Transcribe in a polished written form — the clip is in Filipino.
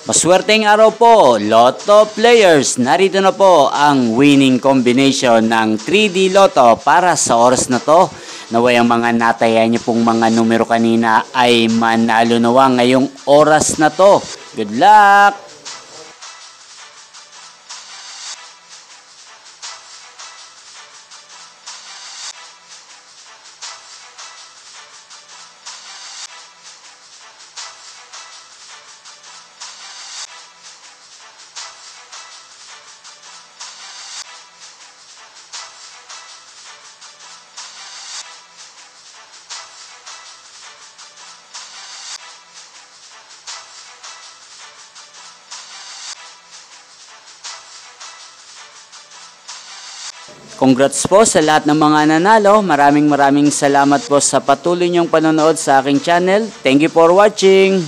Maswerteng araw po, Lotto players. Narito na po ang winning combination ng 3D Lotto para sa oras na to. Naway ang mga nataya niyo pong mga numero kanina ay manalo nawa ngayong oras na to. Good luck! Congrats po sa lahat ng mga nanalo. Maraming salamat po sa patuloy niyong panonood sa aking channel. Thank you for watching.